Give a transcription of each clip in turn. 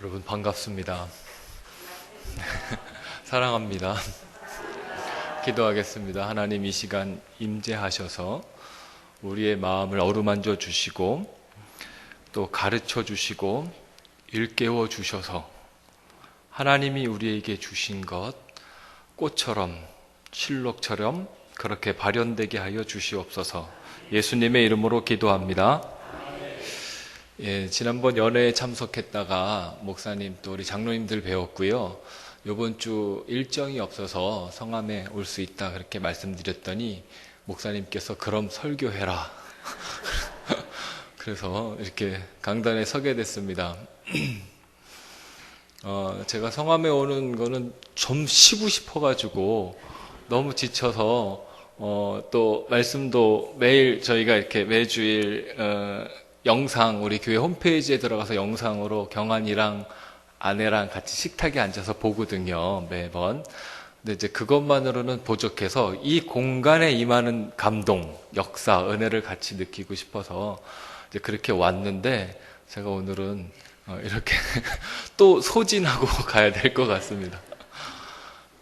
여러분 반갑습니다. 사랑합니다. 기도하겠습니다. 하나님 이 시간 임재하셔서 우리의 마음을 어루만져 주시고 또 가르쳐 주시고 일깨워 주셔서 하나님이 우리에게 주신 것 꽃처럼 실록처럼 그렇게 발현되게 하여 주시옵소서. 예수님의 이름으로 기도합니다. 예, 지난번 연회에 참석했다가 목사님 또 우리 장로님들 배웠고요. 이번 주 일정이 없어서 성함에 올 수 있다 그렇게 말씀드렸더니 목사님께서 그럼 설교해라. 그래서 이렇게 강단에 서게 됐습니다. 제가 성함에 오는 거는 좀 쉬고 싶어가지고 너무 지쳐서 또 말씀도 매일 저희가 이렇게 매주일 영상 우리 교회 홈페이지에 들어가서 영상으로 경환이랑 아내랑 같이 식탁에 앉아서 보거든요, 매번. 근데 이제 그것만으로는 부족해서 이 공간에 임하는 감동, 역사, 은혜를 같이 느끼고 싶어서 이제 그렇게 왔는데 제가 오늘은 이렇게 또 소진하고 가야 될 것 같습니다.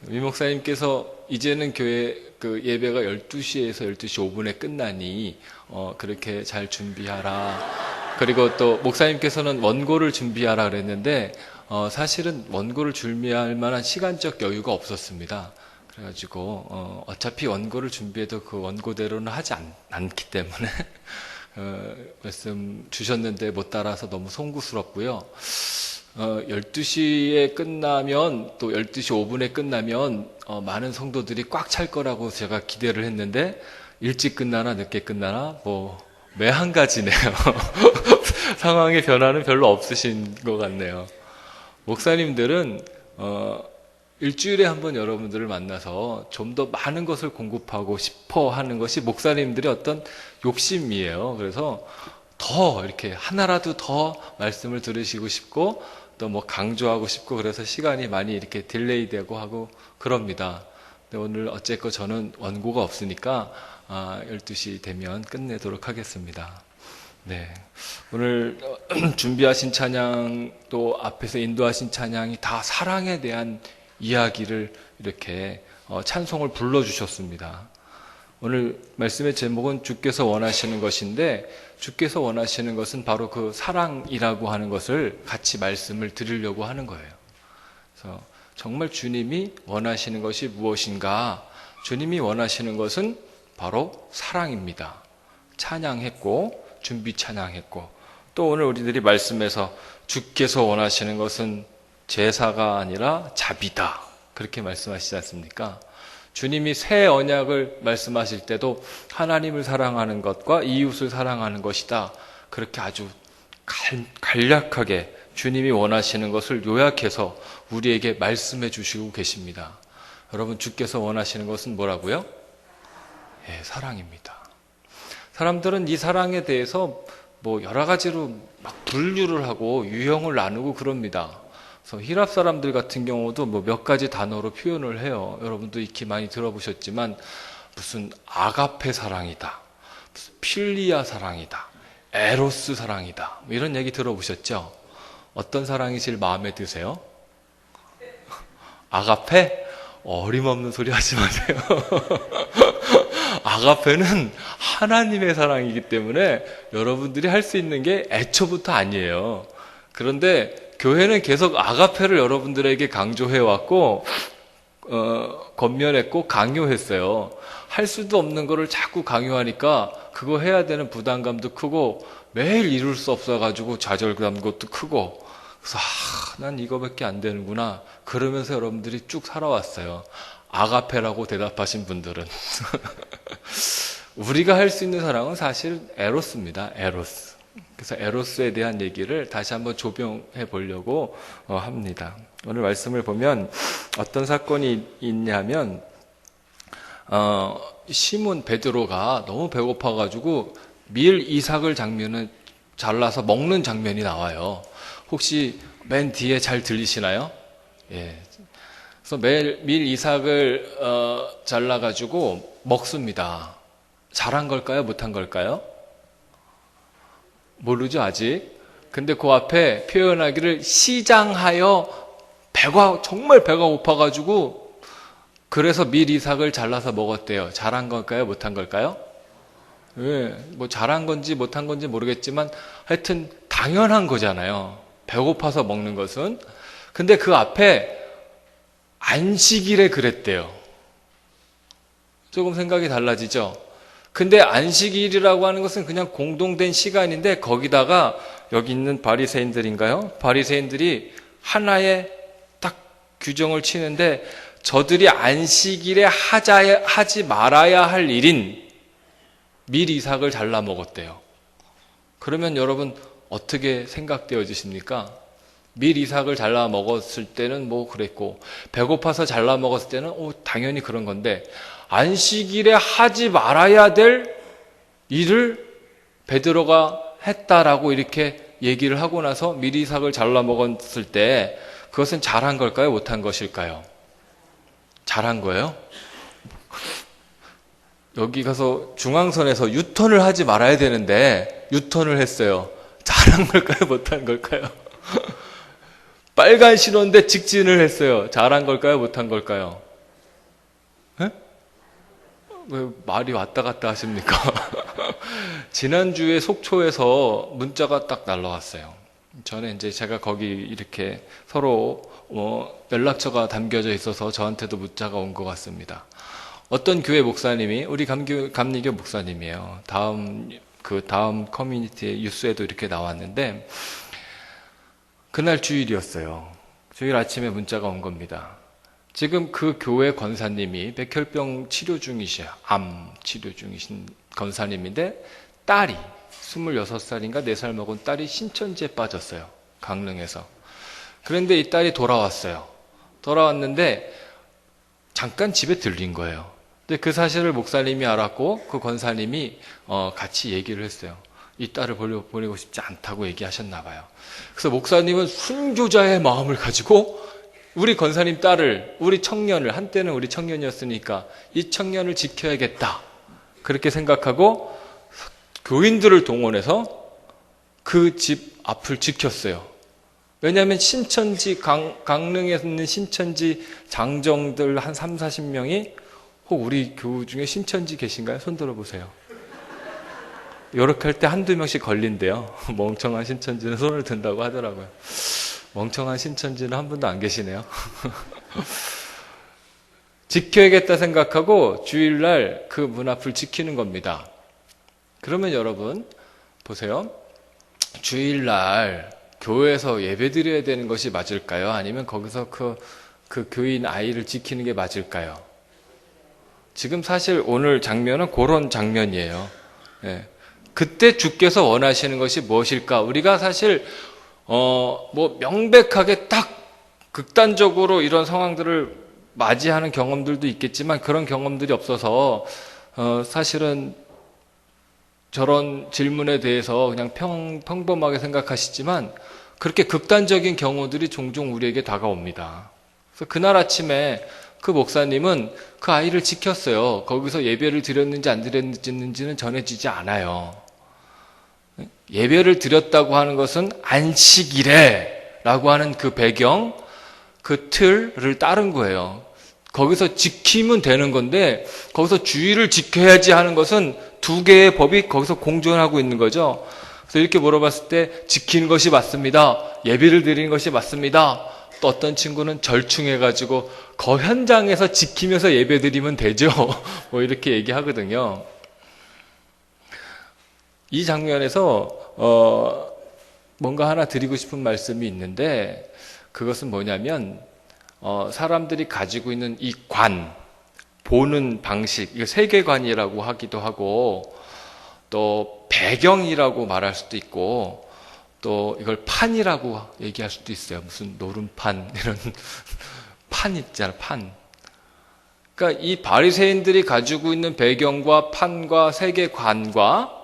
미 목사님께서 이제는 교회 그 예배가 12시에서 12시 5분에 끝나니 그렇게 잘 준비하라. 그리고 또 목사님께서는 원고를 준비하라 그랬는데 사실은 원고를 준비할 만한 시간적 여유가 없었습니다. 그래가지고 어차피 원고를 준비해도 그 원고대로는 하지 않기 때문에 말씀 주셨는데 못 따라서 너무 송구스럽고요. 12시에 끝나면 또 12시 5분에 끝나면 많은 성도들이 꽉 찰 거라고 제가 기대를 했는데 일찍 끝나나 늦게 끝나나 뭐 매한가지네요. 상황의 변화는 별로 없으신 것 같네요. 목사님들은 일주일에 한 번 여러분들을 만나서 좀 더 많은 것을 공급하고 싶어 하는 것이 목사님들의 어떤 욕심이에요. 그래서 더 이렇게 하나라도 더 말씀을 들으시고 싶고 또 뭐 강조하고 싶고 그래서 시간이 많이 이렇게 딜레이 되고 하고 그럽니다. 근데 오늘 어쨌건 저는 원고가 없으니까 12시 되면 끝내도록 하겠습니다. 네. 오늘 준비하신 찬양 또 앞에서 인도하신 찬양이 다 사랑에 대한 이야기를 이렇게 찬송을 불러주셨습니다. 오늘 말씀의 제목은 주께서 원하시는 것인데 주께서 원하시는 것은 바로 그 사랑이라고 하는 것을 같이 말씀을 드리려고 하는 거예요. 그래서 정말 주님이 원하시는 것이 무엇인가? 주님이 원하시는 것은 바로 사랑입니다. 찬양했고 준비 찬양했고 또 오늘 우리들이 말씀에서 주께서 원하시는 것은 제사가 아니라 자비다. 그렇게 말씀하시지 않습니까? 주님이 새 언약을 말씀하실 때도 하나님을 사랑하는 것과 이웃을 사랑하는 것이다. 그렇게 아주 간략하게 주님이 원하시는 것을 요약해서 우리에게 말씀해 주시고 계십니다. 여러분, 주께서 원하시는 것은 뭐라고요? 예, 사랑입니다. 사람들은 이 사랑에 대해서 뭐 여러 가지로 막 분류를 하고 유형을 나누고 그럽니다. 그래서 히랍 사람들 같은 경우도 뭐 몇 가지 단어로 표현을 해요. 여러분도 익히 많이 들어보셨지만 무슨 아가페 사랑이다, 무슨 필리아 사랑이다, 에로스 사랑이다 뭐 이런 얘기 들어보셨죠? 어떤 사랑이 제일 마음에 드세요? 아가페? 어림없는 소리 하지 마세요. 아가페는 하나님의 사랑이기 때문에 여러분들이 할 수 있는 게 애초부터 아니에요. 그런데 교회는 계속 아가페를 여러분들에게 강조해왔고 권면했고 강요했어요. 할 수도 없는 거를 자꾸 강요하니까 그거 해야 되는 부담감도 크고 매일 이룰 수 없어가지고 좌절감도 크고 그래서 난 이거밖에 안 되는구나 그러면서 여러분들이 쭉 살아왔어요. 아가페라고 대답하신 분들은 우리가 할 수 있는 사랑은 사실 에로스입니다. 에로스. 그래서 에로스에 대한 얘기를 다시 한번 조명해 보려고 합니다. 오늘 말씀을 보면 어떤 사건이 있냐면 시몬 베드로가 너무 배고파가지고 밀 이삭을 장면을 잘라서 먹는 장면이 나와요. 혹시 맨 뒤에 잘 들리시나요? 예. 그래서 밀 이삭을 잘라가지고 먹습니다. 잘한 걸까요? 못한 걸까요? 모르죠, 아직. 근데 그 앞에 표현하기를 시장하여 정말 배가 고파가지고 그래서 밀 이삭을 잘라서 먹었대요. 잘한 걸까요? 못한 걸까요? 예, 뭐 잘한 건지 못한 건지 모르겠지만 하여튼 당연한 거잖아요. 배고파서 먹는 것은. 근데 그 앞에 안식일에 그랬대요. 조금 생각이 달라지죠? 근데 안식일이라고 하는 것은 그냥 공동된 시간인데 거기다가 여기 있는 바리새인들인가요? 바리새인들이 하나의 딱 규정을 치는데 저들이 안식일에 하지 말아야 할 일인 밀 이삭을 잘라 먹었대요. 그러면 여러분 어떻게 생각되어지십니까? 밀 이삭을 잘라 먹었을 때는 뭐 그랬고 배고파서 잘라 먹었을 때는 당연히 그런 건데 안식일에 하지 말아야 될 일을 베드로가 했다라고 이렇게 얘기를 하고 나서 밀 이삭을 잘라 먹었을 때 그것은 잘한 걸까요? 못한 것일까요? 잘한 거예요? 여기 가서 중앙선에서 유턴을 하지 말아야 되는데 유턴을 했어요. 잘한 걸까요? 못한 걸까요? 빨간 신호인데 직진을 했어요. 잘한 걸까요? 못한 걸까요? 에? 왜 말이 왔다 갔다 하십니까? 지난주에 속초에서 문자가 딱 날라왔어요. 저는 이제 제가 거기 이렇게 서로 연락처가 담겨져 있어서 저한테도 문자가 온 것 같습니다. 어떤 교회 목사님이 우리 감리교 목사님이에요. 다음 커뮤니티의 뉴스에도 이렇게 나왔는데 그날 주일이었어요. 주일 아침에 문자가 온 겁니다. 지금 그 교회 권사님이 백혈병 치료 중이셔요. 암 치료 중이신 권사님인데 딸이 26살인가 4살 먹은 딸이 신천지에 빠졌어요. 강릉에서. 그런데 이 딸이 돌아왔어요. 돌아왔는데 잠깐 집에 들린 거예요. 근데 그 사실을 목사님이 알았고 그 권사님이 같이 얘기를 했어요. 이 딸을 보내고 싶지 않다고 얘기하셨나 봐요. 그래서 목사님은 순교자의 마음을 가지고 우리 권사님 딸을, 우리 청년을, 한때는 우리 청년이었으니까 이 청년을 지켜야겠다. 그렇게 생각하고 교인들을 동원해서 그 집 앞을 지켰어요. 왜냐하면 신천지, 강릉에 있는 신천지 장정들 한 3, 40명이 혹 우리 교우 중에 신천지 계신가요? 손 들어보세요. 이렇게 할 때 한두 명씩 걸린대요. 멍청한 신천지는 손을 든다고 하더라고요. 멍청한 신천지는 한 분도 안 계시네요. 지켜야겠다 생각하고 주일날 그 문 앞을 지키는 겁니다. 그러면 여러분 보세요. 주일날 교회에서 예배 드려야 되는 것이 맞을까요? 아니면 거기서 그 교인 아이를 지키는 게 맞을까요? 지금 사실 오늘 장면은 그런 장면이에요. 예. 그때 주께서 원하시는 것이 무엇일까? 우리가 사실 뭐 명백하게 딱 극단적으로 이런 상황들을 맞이하는 경험들도 있겠지만 그런 경험들이 없어서 사실은 저런 질문에 대해서 그냥 평범하게 생각하시지만 그렇게 극단적인 경우들이 종종 우리에게 다가옵니다. 그래서 그날 아침에 그 목사님은 그 아이를 지켰어요. 거기서 예배를 드렸는지 안 드렸는지는 전해지지 않아요. 예배를 드렸다고 하는 것은 안식일에 라고 하는 그 배경, 그 틀을 따른 거예요. 거기서 지키면 되는 건데 거기서 주의를 지켜야지 하는 것은 두 개의 법이 거기서 공존하고 있는 거죠. 그래서 이렇게 물어봤을 때 지키는 것이 맞습니다. 예배를 드리는 것이 맞습니다. 또 어떤 친구는 절충해가지고 그 현장에서 지키면서 예배 드리면 되죠. 뭐 이렇게 얘기하거든요. 이 장면에서 뭔가 하나 드리고 싶은 말씀이 있는데 그것은 뭐냐면 사람들이 가지고 있는 이 보는 방식, 이거 세계관이라고 하기도 하고 또 배경이라고 말할 수도 있고 또 이걸 판이라고 얘기할 수도 있어요. 무슨 노름판 이런 판 있잖아, 판. 그러니까 이 바리새인들이 가지고 있는 배경과 판과 세계관과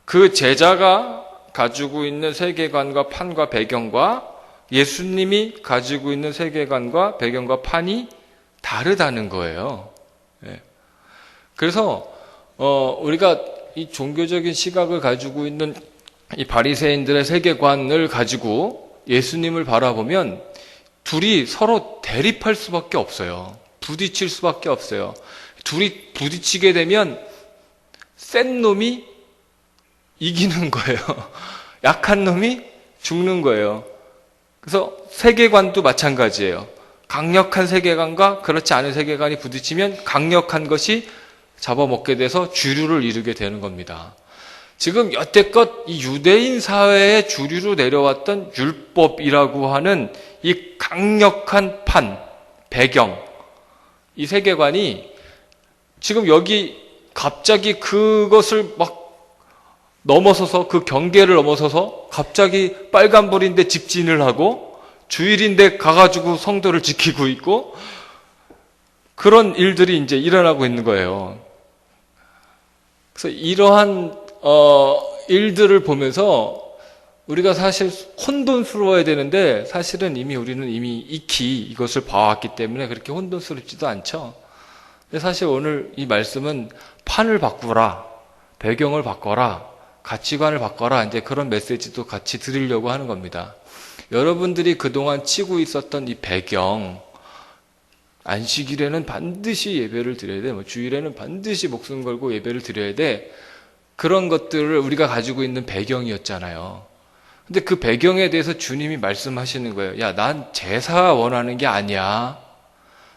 그 제자가 가지고 있는 세계관과 판과 배경과 예수님이 가지고 있는 세계관과 배경과 판이 다르다는 거예요. 예. 그래서 우리가 이 종교적인 시각을 가지고 있는 이 바리새인들의 세계관을 가지고 예수님을 바라보면 둘이 서로 대립할 수밖에 없어요. 부딪힐 수밖에 없어요. 둘이 부딪히게 되면 센 놈이 이기는 거예요. 약한 놈이 죽는 거예요. 그래서 세계관도 마찬가지예요. 강력한 세계관과 그렇지 않은 세계관이 부딪히면 강력한 것이 잡아먹게 돼서 주류를 이루게 되는 겁니다. 지금 여태껏 이 유대인 사회의 주류로 내려왔던 율법이라고 하는 이 강력한 판, 배경, 이 세계관이 지금 여기 갑자기 그것을 막 넘어서서 그 경계를 넘어서서 갑자기 빨간불인데 집진을 하고 주일인데 가가지고 성도를 지키고 있고 그런 일들이 이제 일어나고 있는 거예요. 그래서 이러한 일들을 보면서 우리가 사실 혼돈스러워야 되는데 사실은 우리는 이미 익히 이것을 봐왔기 때문에 그렇게 혼돈스럽지도 않죠. 근데 사실 오늘 이 말씀은 판을 바꾸라, 배경을 바꿔라, 가치관을 바꿔라, 이제 그런 메시지도 같이 드리려고 하는 겁니다. 여러분들이 그동안 치고 있었던 이 배경, 안식일에는 반드시 예배를 드려야 돼, 주일에는 반드시 목숨 걸고 예배를 드려야 돼, 그런 것들을 우리가 가지고 있는 배경이었잖아요. 근데 그 배경에 대해서 주님이 말씀하시는 거예요. 야, 난 제사 원하는 게 아니야.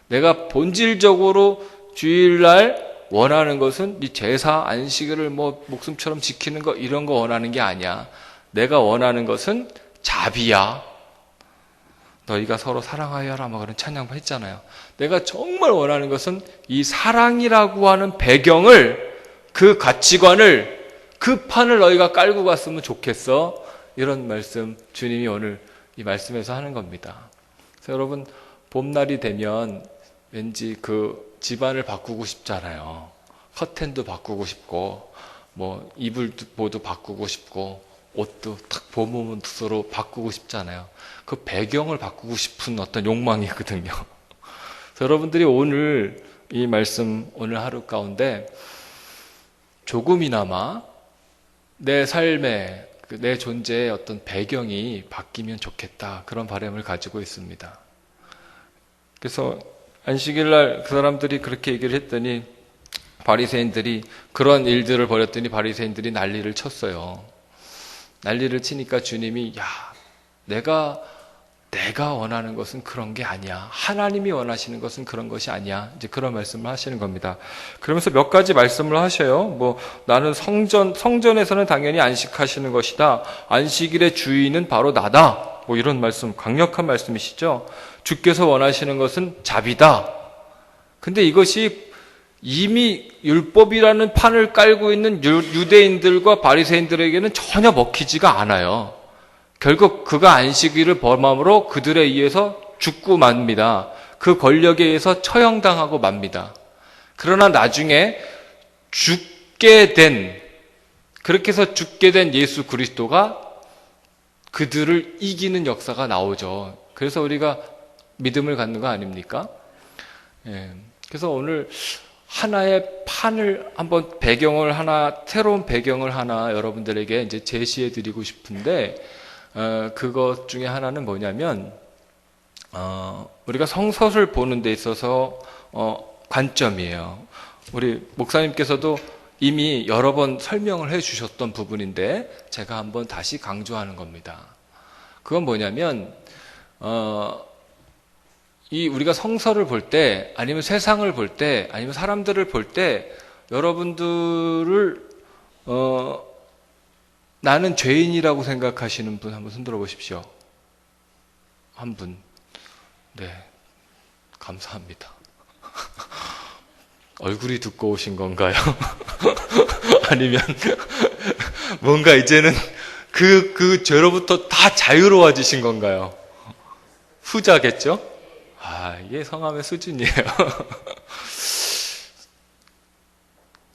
내가 본질적으로 주일날 원하는 것은 이 제사, 안식일을 목숨처럼 지키는 거 이런 거 원하는 게 아니야. 내가 원하는 것은 자비야. 너희가 서로 사랑하여라 그런 찬양 했잖아요. 내가 정말 원하는 것은 이 사랑이라고 하는 배경을, 그 가치관을, 그 판을 너희가 깔고 갔으면 좋겠어. 이런 말씀 주님이 오늘 이 말씀에서 하는 겁니다. 그래서 여러분, 봄날이 되면 왠지 그 집안을 바꾸고 싶잖아요. 커튼도 바꾸고 싶고, 이불도 바꾸고 싶고, 옷도 탁 봄 오면 서로 바꾸고 싶잖아요. 그 배경을 바꾸고 싶은 어떤 욕망이거든요. 그래서 여러분들이 오늘 이 말씀, 오늘 하루 가운데 조금이나마 내 삶의, 내 존재의 어떤 배경이 바뀌면 좋겠다. 그런 바람을 가지고 있습니다. 그래서 안식일날 그 사람들이 그렇게 얘기를 했더니 바리새인들이 그런 일들을 벌였더니 바리새인들이 난리를 쳤어요. 난리를 치니까 주님이 내가 원하는 것은 그런 게 아니야. 하나님이 원하시는 것은 그런 것이 아니야. 이제 그런 말씀을 하시는 겁니다. 그러면서 몇 가지 말씀을 하셔요. 나는 성전에서는 당연히 안식하시는 것이다. 안식일의 주인은 바로 나다. 이런 말씀, 강력한 말씀이시죠. 주께서 원하시는 것은 자비다. 근데 이것이 이미 율법이라는 판을 깔고 있는 유대인들과 바리새인들에게는 전혀 먹히지가 않아요. 결국 그가 안식일을 범함으로 그들에 의해서 죽고 맙니다. 그 권력에 의해서 처형당하고 맙니다. 그러나 나중에 그렇게 해서 죽게 된 예수 그리스도가 그들을 이기는 역사가 나오죠. 그래서 우리가 믿음을 갖는 거 아닙니까? 그래서 오늘 하나의 판을 한번 새로운 배경을 하나 여러분들에게 이제 제시해 드리고 싶은데, 그것 중에 하나는 뭐냐면, 우리가 성서를 보는 데 있어서, 관점이에요. 우리 목사님께서도 이미 여러 번 설명을 해 주셨던 부분인데, 제가 한번 다시 강조하는 겁니다. 그건 뭐냐면, 우리가 성서를 볼 때, 아니면 세상을 볼 때, 아니면 사람들을 볼 때, 여러분들을, 나는 죄인이라고 생각하시는 분 한번 손 들어 보십시오. 한 분. 네. 감사합니다. 얼굴이 두꺼우신 건가요? 아니면, 뭔가 이제는 그 죄로부터 다 자유로워지신 건가요? 후자겠죠? 이게 성함의 수준이에요.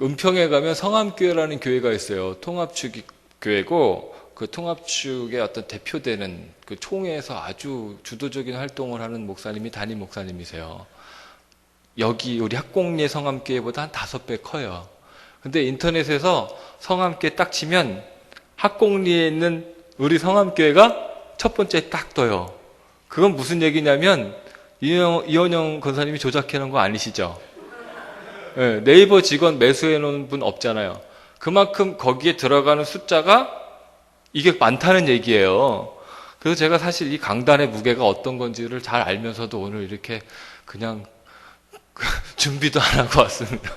은평에 가면 성함교회라는 교회가 있어요. 통합축 교회고, 그 통합축의 어떤 대표되는 그 총회에서 아주 주도적인 활동을 하는 목사님이 담임 목사님이세요. 여기 우리 학공리의 성함교회보다 한 5배 커요. 근데 인터넷에서 성함교회 딱 치면 학곡리에 있는 우리 성함교회가 첫 번째 딱 떠요. 그건 무슨 얘기냐면 이원영 권사님이 조작해 놓은 거 아니시죠? 네, 네이버 직원 매수해 놓은 분 없잖아요. 그만큼 거기에 들어가는 숫자가 이게 많다는 얘기예요. 그래서 제가 사실 이 강단의 무게가 어떤 건지를 잘 알면서도 오늘 이렇게 그냥 준비도 안 하고 왔습니다.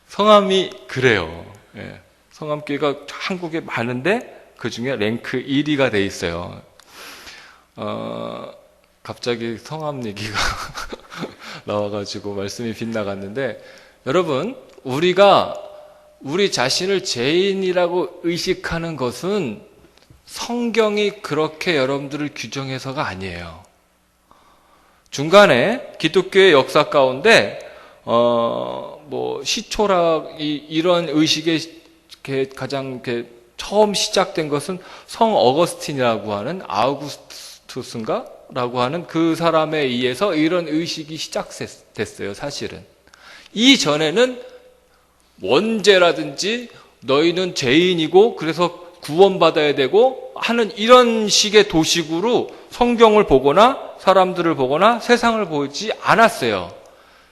성함이 그래요. 예, 성함교회가 한국에 많은데 그 중에 랭크 1위가 돼 있어요. 갑자기 성함 얘기가 나와가지고 말씀이 빗나갔는데, 여러분, 우리가 우리 자신을 죄인이라고 의식하는 것은 성경이 그렇게 여러분들을 규정해서가 아니에요. 중간에 기독교의 역사 가운데 시초락 이런 의식의 가장 처음 시작된 것은 성 어거스틴이라고 하는 아우구스투스인가라고 하는 그 사람에 의해서 이런 의식이 시작됐어요. 사실은 이 전에는 원죄라든지 너희는 죄인이고 그래서 구원받아야 되고 하는 이런 식의 도식으로 성경을 보거나 사람들을 보거나 세상을 보지 않았어요.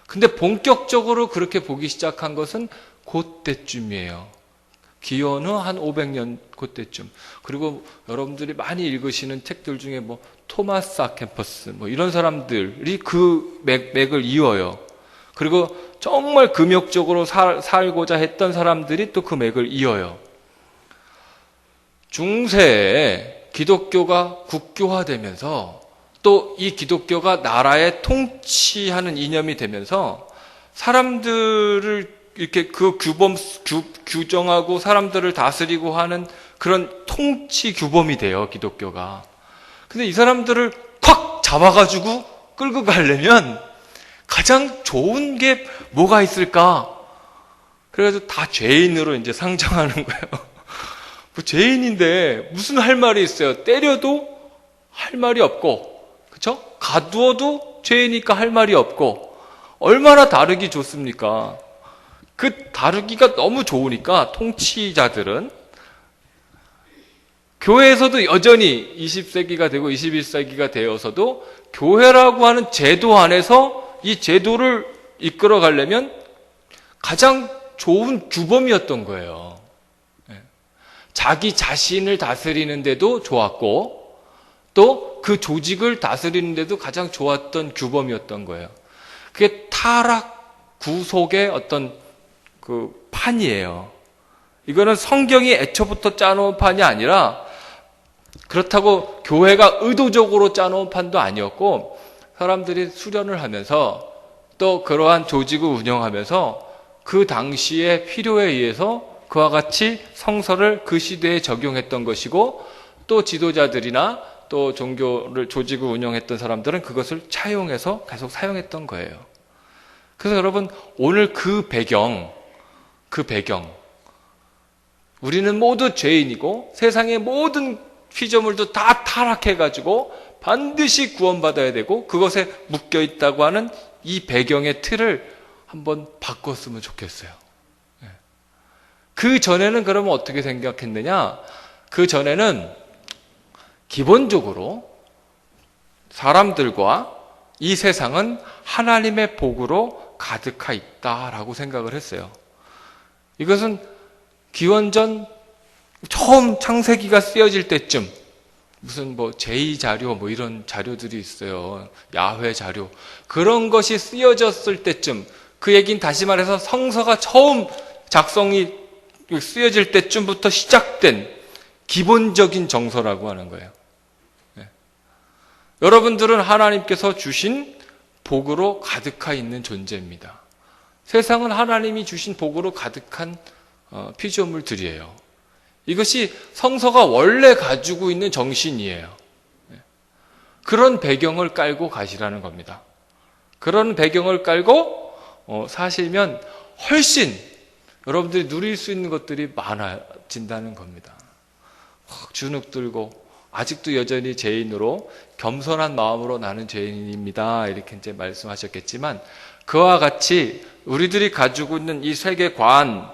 근데 본격적으로 그렇게 보기 시작한 것은 그때쯤이에요. 기원 후 한 500년 그때쯤. 그리고 여러분들이 많이 읽으시는 책들 중에 토마스 아켄퍼스 이런 사람들이 그 맥을 이어요. 그리고 정말 금욕적으로 살고자 했던 사람들이 또 그 맥을 이어요. 중세에 기독교가 국교화되면서 또 이 기독교가 나라에 통치하는 이념이 되면서 사람들을 이렇게 그 규정하고 사람들을 다스리고 하는 그런 통치 규범이 돼요, 기독교가. 근데 이 사람들을 콱 잡아가지고 끌고 가려면 가장 좋은 게 뭐가 있을까? 그래가지고 다 죄인으로 이제 상정하는 거예요. 죄인인데 무슨 할 말이 있어요? 때려도 할 말이 없고, 그쵸? 가두어도 죄이니까 할 말이 없고, 얼마나 다루기 좋습니까? 그 다루기가 너무 좋으니까 통치자들은 교회에서도 여전히 20세기가 되고 21세기가 되어서도 교회라고 하는 제도 안에서 이 제도를 이끌어 가려면 가장 좋은 규범이었던 거예요. 자기 자신을 다스리는데도 좋았고 또 그 조직을 다스리는데도 가장 좋았던 규범이었던 거예요. 그게 타락 구속의 어떤 그 판이에요. 이거는 성경이 애초부터 짜놓은 판이 아니라, 그렇다고 교회가 의도적으로 짜놓은 판도 아니었고, 사람들이 수련을 하면서 또 그러한 조직을 운영하면서 그 당시의 필요에 의해서 그와 같이 성서를 그 시대에 적용했던 것이고, 또 지도자들이나 또 종교를 조직을 운영했던 사람들은 그것을 차용해서 계속 사용했던 거예요. 그래서 여러분, 오늘 그 배경, 우리는 모두 죄인이고 세상의 모든 피조물도 다 타락해가지고 반드시 구원받아야 되고 그것에 묶여있다고 하는 이 배경의 틀을 한번 바꿨으면 좋겠어요. 그 전에는 그러면 어떻게 생각했느냐? 그 전에는 기본적으로 사람들과 이 세상은 하나님의 복으로 가득하 있다라고 생각을 했어요. 이것은 기원전 처음 창세기가 쓰여질 때쯤, 무슨 제2자료 이런 자료들이 있어요. 야훼 자료. 그런 것이 쓰여졌을 때쯤, 그 얘기는 다시 말해서 성서가 처음 작성이 쓰여질 때쯤부터 시작된 기본적인 정서라고 하는 거예요. 여러분들은 하나님께서 주신 복으로 가득하 있는 존재입니다. 세상은 하나님이 주신 복으로 가득한 피조물들이에요. 이것이 성서가 원래 가지고 있는 정신이에요. 그런 배경을 깔고 가시라는 겁니다. 그런 배경을 깔고 사시면 훨씬 여러분들이 누릴 수 있는 것들이 많아진다는 겁니다. 주눅 들고 아직도 여전히 죄인으로 겸손한 마음으로 나는 죄인입니다, 이렇게 이제 말씀하셨겠지만, 그와 같이 우리들이 가지고 있는 이 세계관,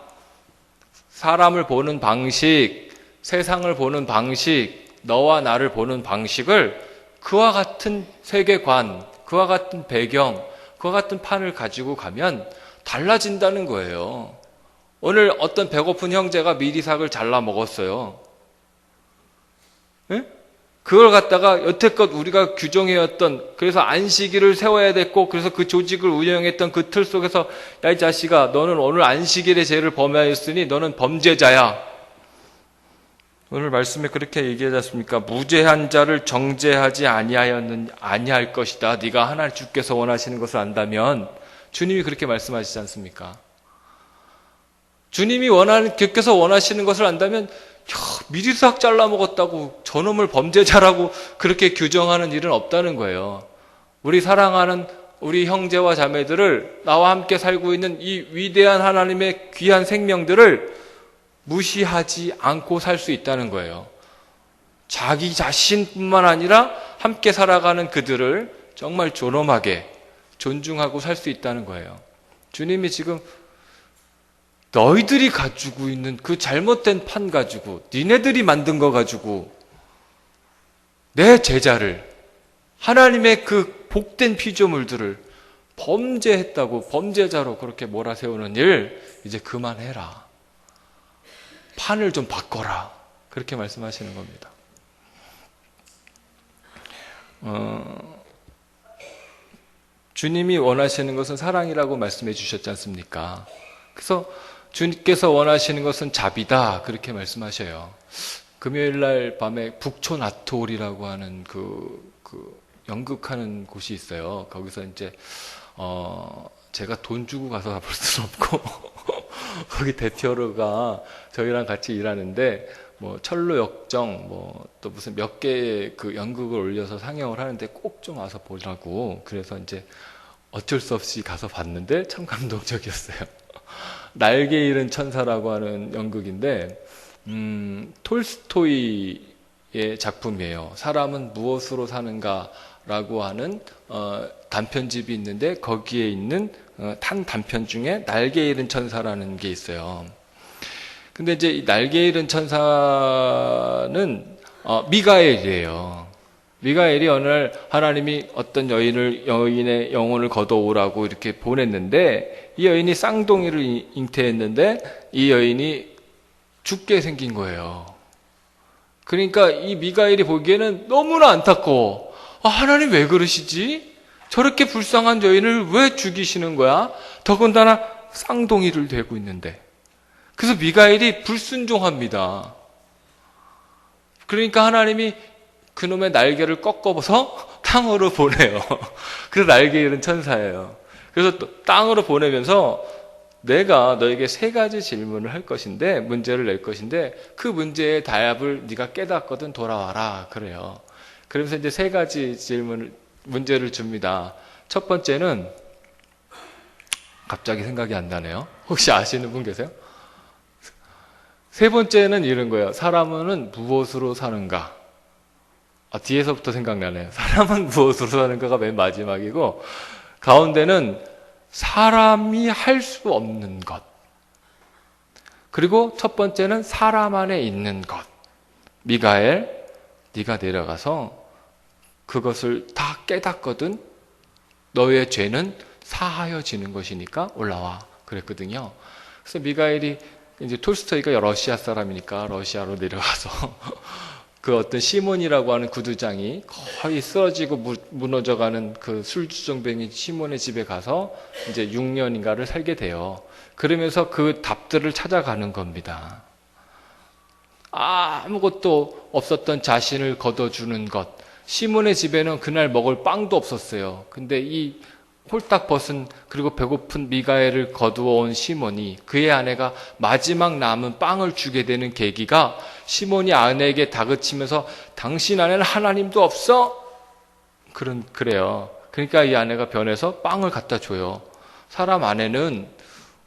사람을 보는 방식, 세상을 보는 방식, 너와 나를 보는 방식을 그와 같은 세계관, 그와 같은 배경, 그와 같은 판을 가지고 가면 달라진다는 거예요. 오늘 어떤 배고픈 형제가 미리삭을 잘라 먹었어요. 예? 그걸 갖다가 여태껏 우리가 규정해왔던, 그래서 안식일을 세워야 됐고, 그래서 그 조직을 운영했던 그 틀 속에서, 야, 이 자식아, 너는 오늘 안식일의 죄를 범하였으니 너는 범죄자야. 오늘 말씀에 그렇게 얘기하지 않습니까? 무죄한 자를 정죄하지 아니할 것이다. 네가 하나님 주께서 원하시는 것을 안다면, 주님이 그렇게 말씀하시지 않습니까? 주님이 주께서 원하시는 것을 안다면, 미리삭 잘라 먹었다고 저놈을 범죄자라고 그렇게 규정하는 일은 없다는 거예요. 우리 사랑하는 우리 형제와 자매들을, 나와 함께 살고 있는 이 위대한 하나님의 귀한 생명들을 무시하지 않고 살 수 있다는 거예요. 자기 자신뿐만 아니라 함께 살아가는 그들을 정말 존엄하게 존중하고 살 수 있다는 거예요. 주님이 지금 너희들이 가지고 있는 그 잘못된 판 가지고, 니네들이 만든 거 가지고 내 제자를, 하나님의 그 복된 피조물들을 범죄했다고, 범죄자로 그렇게 몰아세우는 일 이제 그만해라. 판을 좀 바꿔라. 그렇게 말씀하시는 겁니다. 주님이 원하시는 것은 사랑이라고 말씀해 주셨지 않습니까? 그래서 주님께서 원하시는 것은 자비다. 그렇게 말씀하셔요. 금요일 날 밤에 북촌아트홀이라고 하는 그 연극하는 곳이 있어요. 거기서 이제, 제가 돈 주고 가서 볼 수는 없고, 거기 대표가 저희랑 같이 일하는데, 뭐, 철로 역정, 뭐, 또 무슨 몇 개의 그 연극을 올려서 상영을 하는데 꼭 좀 와서 보라고. 그래서 이제 어쩔 수 없이 가서 봤는데 참 감동적이었어요. 날개 잃은 천사라고 하는 연극인데, 톨스토이의 작품이에요. 사람은 무엇으로 사는가라고 하는 단편집이 있는데, 거기에 있는 한 단편 중에 날개 잃은 천사라는 게 있어요. 근데 이제 이 날개 잃은 천사는 미가엘이에요. 미가엘이 어느 날 하나님이 어떤 여인의 영혼을 걷어오라고 이렇게 보냈는데, 이 여인이 쌍둥이를 잉태했는데 이 여인이 죽게 생긴 거예요. 그러니까 이 미가엘이 보기에는 너무나 안타까워. 하나님 왜 그러시지? 저렇게 불쌍한 여인을 왜 죽이시는 거야? 더군다나 쌍둥이를 되고 있는데. 그래서 미가엘이 불순종합니다. 그러니까 하나님이 그놈의 날개를 꺾어서 땅으로 보내요. 그래서 날개 잃은 천사예요. 그래서 또 땅으로 보내면서 내가 너에게 3가지 질문을 할 것인데, 문제를 낼 것인데, 그 문제의 답을 네가 깨닫거든 돌아와라. 그래요. 그러면서 이제 3가지 문제를 줍니다. 첫 번째는, 갑자기 생각이 안 나네요. 혹시 아시는 분 계세요? 3번째는 이런 거예요. 사람은 무엇으로 사는가? 뒤에서부터 생각나네요. 사람은 무엇으로 사는가가 맨 마지막이고, 가운데는 사람이 할 수 없는 것. 그리고 첫 번째는 사람 안에 있는 것. 미가엘, 네가 내려가서 그것을 다 깨닫거든 너의 죄는 사하여지는 것이니까 올라와. 그랬거든요. 그래서 미가엘이, 이제 톨스토이가 러시아 사람이니까 러시아로 내려가서 그 어떤 시몬이라고 하는 구두장이 거의 쓰러지고 무너져가는 그 술주정뱅이 시몬의 집에 가서 이제 6년인가를 살게 돼요. 그러면서 그 답들을 찾아가는 겁니다. 아무것도 없었던 자신을 걷어주는 것. 시몬의 집에는 그날 먹을 빵도 없었어요. 근데 이 홀딱 벗은, 그리고 배고픈 미가엘을 거두어 온 시몬이, 그의 아내가 마지막 남은 빵을 주게 되는 계기가, 시몬이 아내에게 다그치면서 당신 안에는 하나님도 없어? 그래요. 그러니까 이 아내가 변해서 빵을 갖다 줘요. 사람 안에는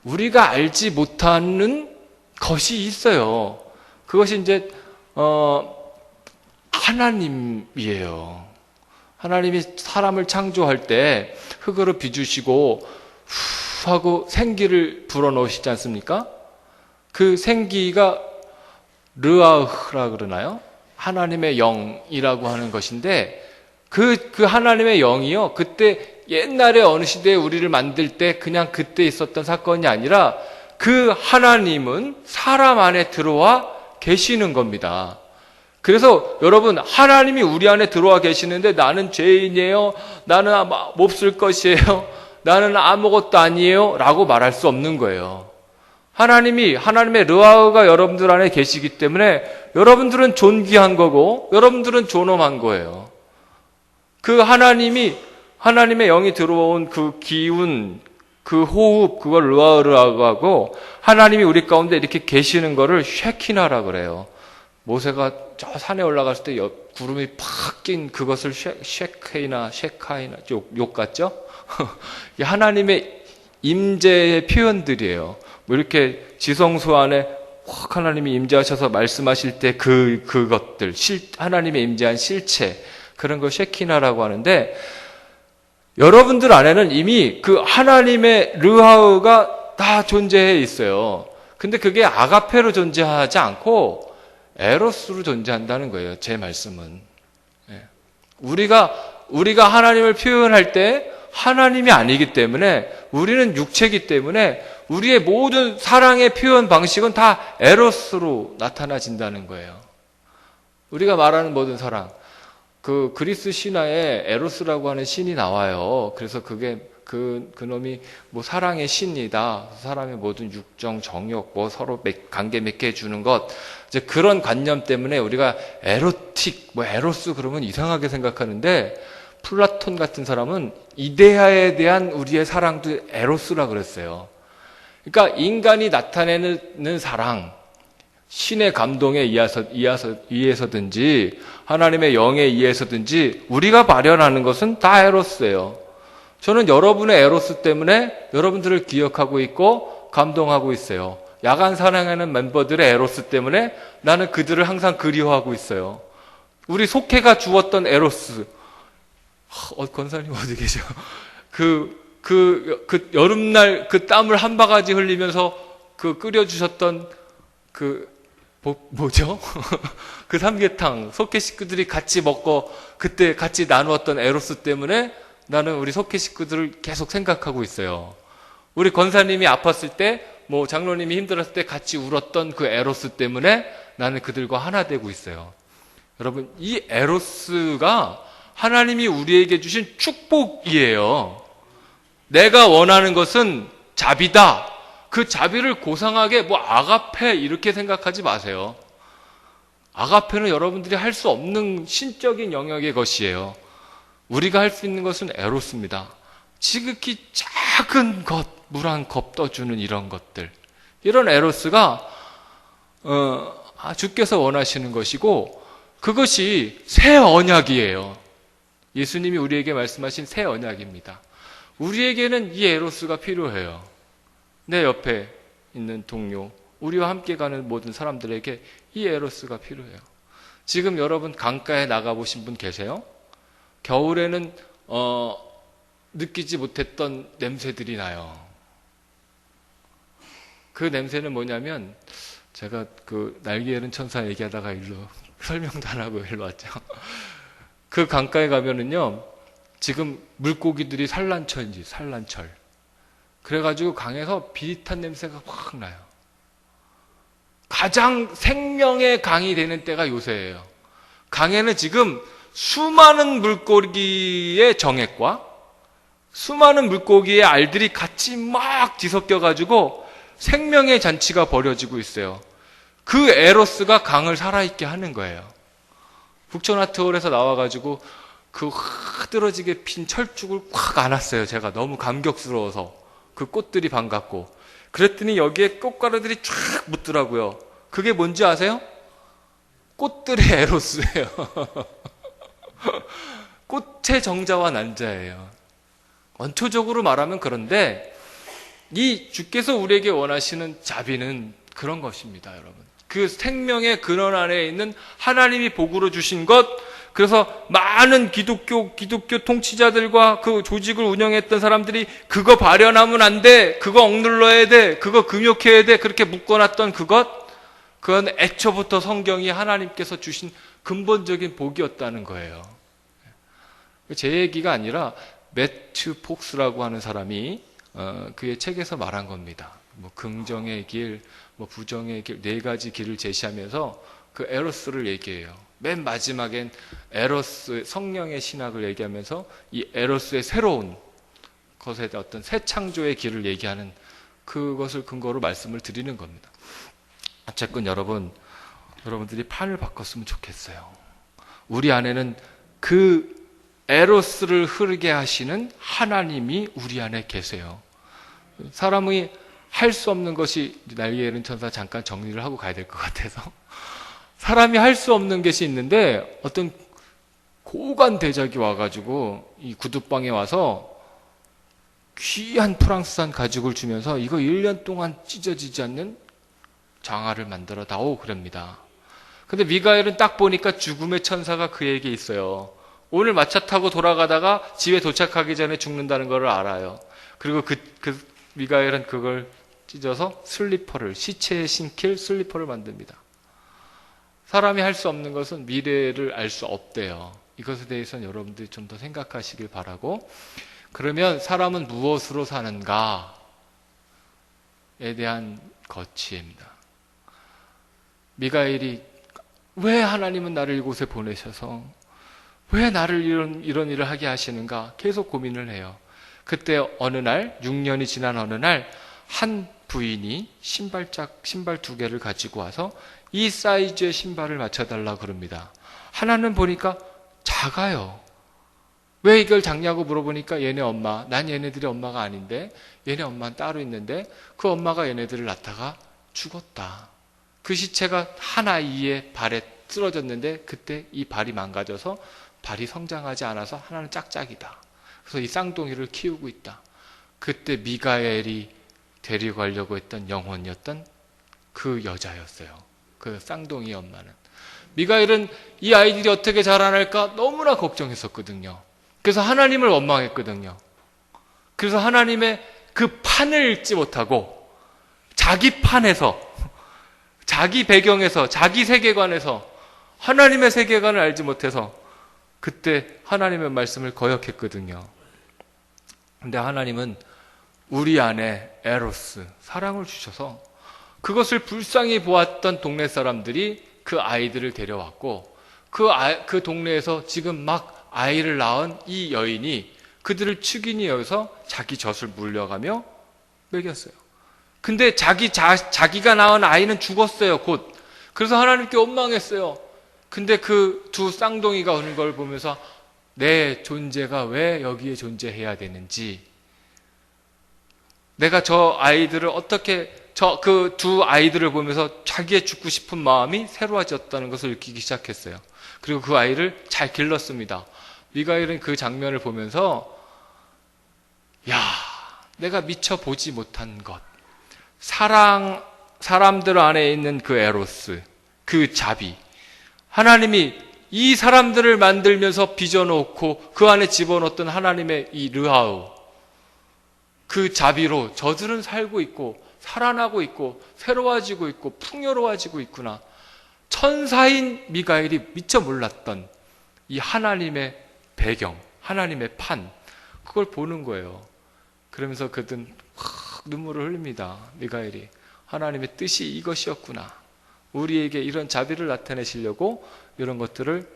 우리가 알지 못하는 것이 있어요. 그것이 이제 하나님이에요. 하나님이 사람을 창조할 때 흙으로 빚으시고 후 하고 생기를 불어넣으시지 않습니까? 그 생기가 르아흐라 그러나요? 하나님의 영이라고 하는 것인데 그 하나님의 영이요, 그때 옛날에 어느 시대에 우리를 만들 때 그냥 그때 있었던 사건이 아니라 그 하나님은 사람 안에 들어와 계시는 겁니다. 그래서 여러분, 하나님이 우리 안에 들어와 계시는데 나는 죄인이에요, 나는 몹쓸 것이에요, 나는 아무것도 아니에요 라고 말할 수 없는 거예요. 하나님의 르아흐가 여러분들 안에 계시기 때문에 여러분들은 존귀한 거고 여러분들은 존엄한 거예요. 그 하나님의 영이 들어온 그 기운, 그 호흡, 그걸 르아흐라고 하고, 하나님이 우리 가운데 이렇게 계시는 거를 쉐키나라 그래요. 모세가 저 산에 올라갔을 때 구름이 팍 낀 그것을 쉐카이나 욕 같죠? 하나님의 임재의 표현들이에요. 뭐 이렇게 지성소 안에 확 하나님이 임재하셔서 말씀하실 때 그것들, 하나님의 임재한 실체, 그런 걸 쉐키나라고 하는데, 여러분들 안에는 이미 그 하나님의 르하우가 다 존재해 있어요. 근데 그게 아가페로 존재하지 않고 에로스로 존재한다는 거예요. 제 말씀은. 우리가 하나님을 표현할 때 하나님이 아니기 때문에, 우리는 육체이기 때문에 우리의 모든 사랑의 표현 방식은 다 에로스로 나타나진다는 거예요. 우리가 말하는 모든 사랑, 그 그리스 신화에 에로스라고 하는 신이 나와요. 그래서 그게 그놈이 뭐 사랑의 신이다, 사람의 모든 육정, 정욕, 뭐 서로 관계 맺게 해주는 것, 이제 그런 관념 때문에 우리가 에로틱, 뭐 에로스 그러면 이상하게 생각하는데, 플라톤 같은 사람은 이데아에 대한 우리의 사랑도 에로스라 그랬어요. 그러니까 인간이 나타내는 사랑, 신의 감동에 의해서든지 하나님의 영에 의해서든지 우리가 발현하는 것은 다 에로스예요. 저는 여러분의 에로스 때문에 여러분들을 기억하고 있고 감동하고 있어요. 야간 사랑하는 멤버들의 에로스 때문에 나는 그들을 항상 그리워하고 있어요. 우리 속해가 주었던 에로스, 권사님 어디 계셔? 그 여름날 그 땀을 한 바가지 흘리면서 끓여주셨던 뭐죠? 그 삼계탕, 속해 식구들이 같이 먹고 그때 같이 나누었던 에로스 때문에 나는 우리 속해 식구들을 계속 생각하고 있어요. 우리 권사님이 아팠을 때, 뭐 장로님이 힘들었을 때 같이 울었던 그 에로스 때문에 나는 그들과 하나 되고 있어요. 여러분, 이 에로스가 하나님이 우리에게 주신 축복이에요. 내가 원하는 것은 자비다. 그 자비를 고상하게 뭐 아가페 이렇게 생각하지 마세요. 아가페는 여러분들이 할 수 없는 신적인 영역의 것이에요. 우리가 할 수 있는 것은 에로스입니다. 지극히 작은 것, 물 한 컵 떠주는 이런 것들, 이런 에로스가 주께서 원하시는 것이고, 그것이 새 언약이에요. 예수님이 우리에게 말씀하신 새 언약입니다. 우리에게는 이 에로스가 필요해요. 내 옆에 있는 동료, 우리와 함께 가는 모든 사람들에게 이 에로스가 필요해요. 지금 여러분 강가에 나가보신 분 계세요? 겨울에는 느끼지 못했던 냄새들이 나요. 그 냄새는 뭐냐면, 제가 그 날개 잃은 천사 얘기하다가 일로 설명도 안 하고 일로 왔죠. 그 강가에 가면은요, 지금 물고기들이 산란철. 그래가지고 강에서 비릿한 냄새가 확 나요. 가장 생명의 강이 되는 때가 요새예요. 강에는 지금 수많은 물고기의 정액과 수많은 물고기의 알들이 같이 막 뒤섞여가지고 생명의 잔치가 벌어지고 있어요. 그 에로스가 강을 살아있게 하는 거예요. 북촌아트홀에서 나와가지고 그 흐드러지게 핀 철쭉을 확 안았어요. 제가 너무 감격스러워서. 그 꽃들이 반갑고. 그랬더니 여기에 꽃가루들이 쫙 묻더라고요. 그게 뭔지 아세요? 꽃들의 에로스예요. 꽃의 정자와 난자예요. 원초적으로 말하면 그런데, 이 주께서 우리에게 원하시는 자비는 그런 것입니다, 여러분. 그 생명의 근원 안에 있는 하나님이 복으로 주신 것, 그래서 많은 기독교 통치자들과 그 조직을 운영했던 사람들이 그거 발현하면 안 돼, 그거 억눌러야 돼, 그거 금욕해야 돼, 그렇게 묶어놨던 그 그건 애초부터 성경이 하나님께서 주신 근본적인 복이었다는 거예요. 제 얘기가 아니라 매튜 폭스라고 하는 사람이 그의 책에서 말한 겁니다. 뭐 긍정의 길, 뭐 부정의 길, 네 가지 길을 제시하면서 그 에로스를 얘기해요. 맨 마지막엔 에로스, 성령의 신학을 얘기하면서 이 에로스의 새로운 것에 대한 어떤 새 창조의 길을 얘기하는 그것을 근거로 말씀을 드리는 겁니다. 어쨌건 여러분들이 판을 바꿨으면 좋겠어요. 우리 안에는 그 에로스를 흐르게 하시는 하나님이 우리 안에 계세요. 사람이 할 수 없는 것이, 날개 잃은 천사 잠깐 정리를 하고 가야 될 것 같아서, 사람이 할 수 없는 것이 있는데 어떤 고관 대작이 와가지고 이 구두방에 와서 귀한 프랑스산 가죽을 주면서 이거 1년 동안 찢어지지 않는 장화를 만들어 다오 그럽니다. 근데 미가엘은 딱 보니까 죽음의 천사가 그에게 있어요. 오늘 마차 타고 돌아가다가 집에 도착하기 전에 죽는다는 걸 알아요. 그리고 그 미가엘은 그걸 찢어서 슬리퍼를, 시체에 신길 슬리퍼를 만듭니다. 사람이 할 수 없는 것은 미래를 알 수 없대요. 이것에 대해서는 여러분들이 좀 더 생각하시길 바라고, 그러면 사람은 무엇으로 사는가에 대한 거치입니다. 미가엘이 왜 하나님은 나를 이곳에 보내셔서 왜 나를 이런 일을 하게 하시는가 계속 고민을 해요. 그때 어느 날, 6년이 지난 어느 날, 한 부인이 신발 2개를 가지고 와서 이 사이즈의 신발을 맞춰달라고 그럽니다. 하나는 보니까 작아요. 왜 이걸 작냐고 물어보니까 얘네 엄마, 난 얘네들이 엄마가 아닌데 얘네 엄마는 따로 있는데 그 엄마가 얘네들을 낳다가 죽었다. 그 시체가 한 아이의 발에 쓰러졌는데 그때 이 발이 망가져서 발이 성장하지 않아서 하나는 짝짝이다. 그래서 이 쌍둥이를 키우고 있다. 그때 미가엘이 데리고 가려고 했던 영혼이었던 그 여자였어요. 그 쌍둥이 엄마는. 미가엘은 이 아이들이 어떻게 자라날까 너무나 걱정했었거든요. 그래서 하나님을 원망했거든요. 그래서 하나님의 그 판을 읽지 못하고 자기 판에서, 자기 배경에서, 자기 세계관에서 하나님의 세계관을 알지 못해서 그때 하나님의 말씀을 거역했거든요. 근데 하나님은 우리 안에 에로스, 사랑을 주셔서 그것을 불쌍히 보았던 동네 사람들이 그 아이들을 데려왔고 그 동네에서 지금 막 아이를 낳은 이 여인이 그들을 축인이 여기서 자기 젖을 물려가며 먹였어요. 근데 자기가 낳은 아이는 죽었어요, 곧. 그래서 하나님께 원망했어요. 근데 그 두 쌍둥이가 오는 걸 보면서 내 존재가 왜 여기에 존재해야 되는지, 내가 저 아이들을 어떻게, 그 두 아이들을 보면서 자기의 죽고 싶은 마음이 새로워졌다는 것을 느끼기 시작했어요. 그리고 그 아이를 잘 길렀습니다. 미가엘은 그 장면을 보면서 야, 내가 미처 보지 못한 것, 사람들 안에 있는 그 에로스, 그 자비, 하나님이 이 사람들을 만들면서 빚어놓고 그 안에 집어넣었던 하나님의 이 르하우, 그 자비로 저들은 살고 있고 살아나고 있고 새로워지고 있고 풍요로워지고 있구나. 천사인 미가엘이 미처 몰랐던 이 하나님의 배경, 하나님의 판, 그걸 보는 거예요. 그러면서 그든 눈물을 흘립니다. 미가엘이. 하나님의 뜻이 이것이었구나. 우리에게 이런 자비를 나타내시려고 이런 것들을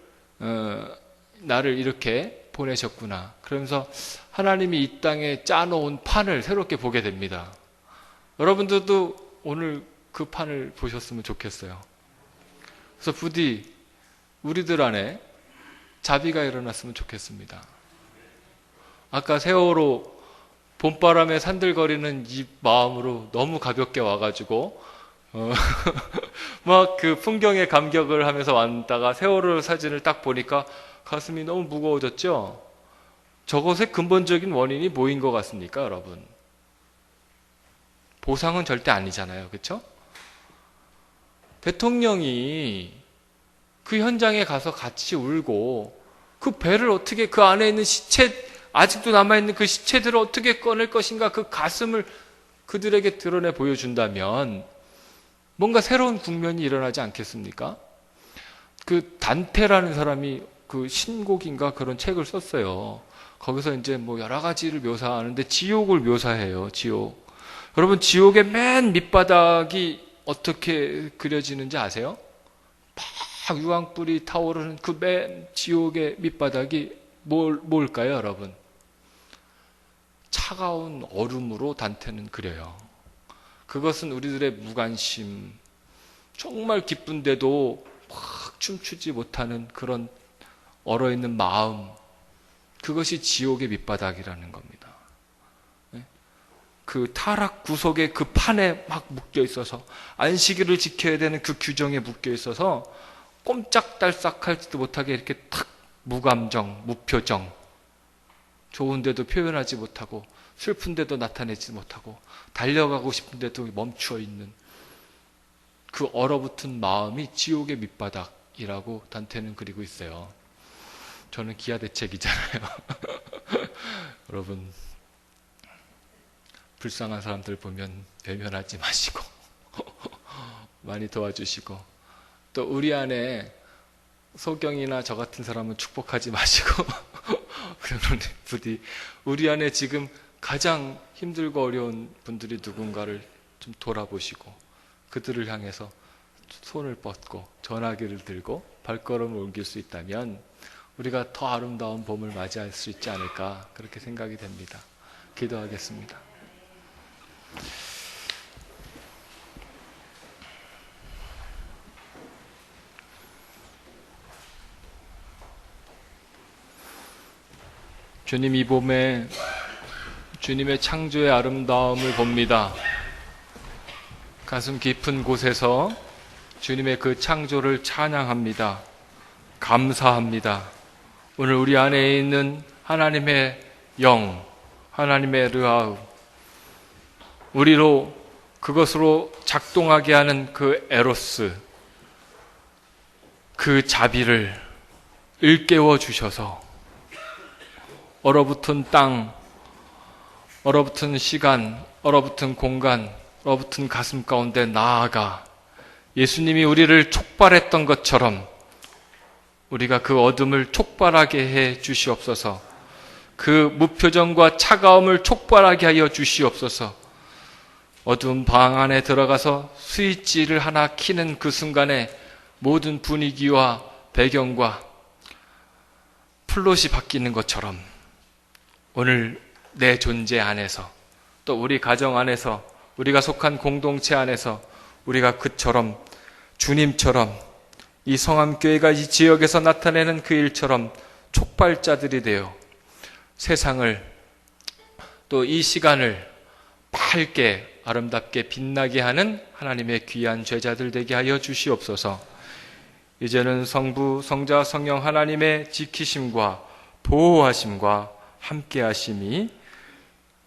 나를 이렇게 보내셨구나. 그러면서 하나님이 이 땅에 짜놓은 판을 새롭게 보게 됩니다. 여러분들도 오늘 그 판을 보셨으면 좋겠어요. 그래서 부디 우리들 안에 자비가 일어났으면 좋겠습니다. 아까 세월호 봄바람에 산들거리는 이 마음으로 너무 가볍게 와가지고 막 그 풍경에 감격을 하면서 왔다가 세월호 사진을 딱 보니까 가슴이 너무 무거워졌죠? 저것의 근본적인 원인이 뭐인 것 같습니까, 여러분? 보상은 절대 아니잖아요. 그렇죠? 대통령이 그 현장에 가서 같이 울고 그 배를 어떻게, 그 안에 있는 시체, 아직도 남아있는 그 시체들을 어떻게 꺼낼 것인가, 그 가슴을 그들에게 드러내 보여준다면 뭔가 새로운 국면이 일어나지 않겠습니까? 그 단테라는 사람이 그 신곡인가 그런 책을 썼어요. 거기서 이제 뭐 여러 가지를 묘사하는데 지옥을 묘사해요. 지옥. 여러분, 지옥의 맨 밑바닥이 어떻게 그려지는지 아세요? 막 유황불이 타오르는 그 맨 지옥의 밑바닥이 뭘까요, 여러분? 차가운 얼음으로 단테는 그려요. 그것은 우리들의 무관심, 정말 기쁜데도 막 춤추지 못하는 그런 얼어있는 마음, 그것이 지옥의 밑바닥이라는 겁니다. 그 타락 구속의 그 판에 막 묶여 있어서, 안식일을 지켜야 되는 그 규정에 묶여 있어서 꼼짝달싹하지도 못하게 이렇게 탁 무감정, 무표정, 좋은데도 표현하지 못하고 슬픈데도 나타내지 못하고 달려가고 싶은데도 멈추어 있는 그 얼어붙은 마음이 지옥의 밑바닥이라고 단테는 그리고 있어요. 저는 기아대책이잖아요. 여러분, 불쌍한 사람들 보면 외면하지 마시고 많이 도와주시고, 또 우리 안에 소경이나 저 같은 사람은 축복하지 마시고 그러는 부디 우리 안에 지금 가장 힘들고 어려운 분들이 누군가를 좀 돌아보시고 그들을 향해서 손을 뻗고 전화기를 들고 발걸음을 옮길 수 있다면 우리가 더 아름다운 봄을 맞이할 수 있지 않을까, 그렇게 생각이 됩니다. 기도하겠습니다. 주님, 이 봄에 주님의 창조의 아름다움을 봅니다. 가슴 깊은 곳에서 주님의 그 창조를 찬양합니다. 감사합니다. 오늘 우리 안에 있는 하나님의 영, 하나님의 르하우, 우리로 그것으로 작동하게 하는 그 에로스, 그 자비를 일깨워 주셔서 얼어붙은 땅, 얼어붙은 시간, 얼어붙은 공간, 얼어붙은 가슴 가운데 나아가 예수님이 우리를 촉발했던 것처럼 우리가 그 어둠을 촉발하게 해 주시옵소서. 그 무표정과 차가움을 촉발하게 하여 주시옵소서. 어두운 방 안에 들어가서 스위치를 하나 키는 그 순간에 모든 분위기와 배경과 플롯이 바뀌는 것처럼 오늘 내 존재 안에서, 또 우리 가정 안에서, 우리가 속한 공동체 안에서 우리가 그처럼, 주님처럼, 이 성암교회가 이 지역에서 나타내는 그 일처럼 촉발자들이 되어 세상을, 또 이 시간을 밝게 아름답게 빛나게 하는 하나님의 귀한 제자들 되게 하여 주시옵소서. 이제는 성부, 성자, 성령 하나님의 지키심과 보호하심과 함께하심이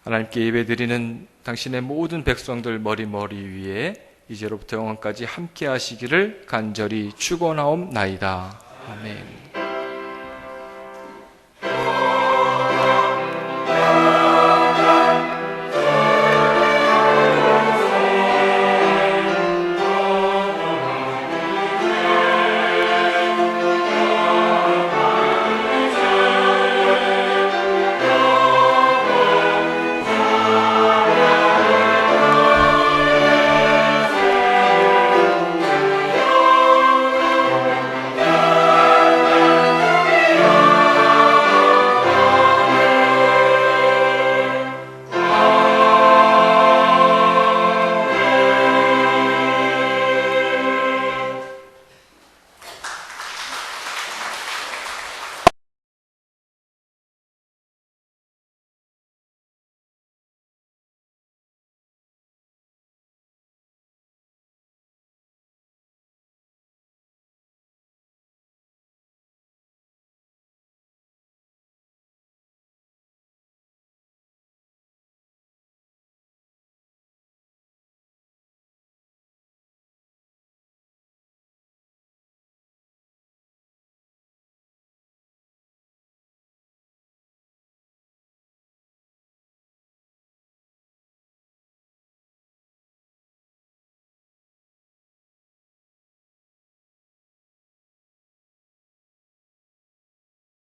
하나님께 예배드리는 당신의 모든 백성들 머리 위에 이제로부터 영원까지 함께하시기를 간절히 축원하옵나이다. 아멘.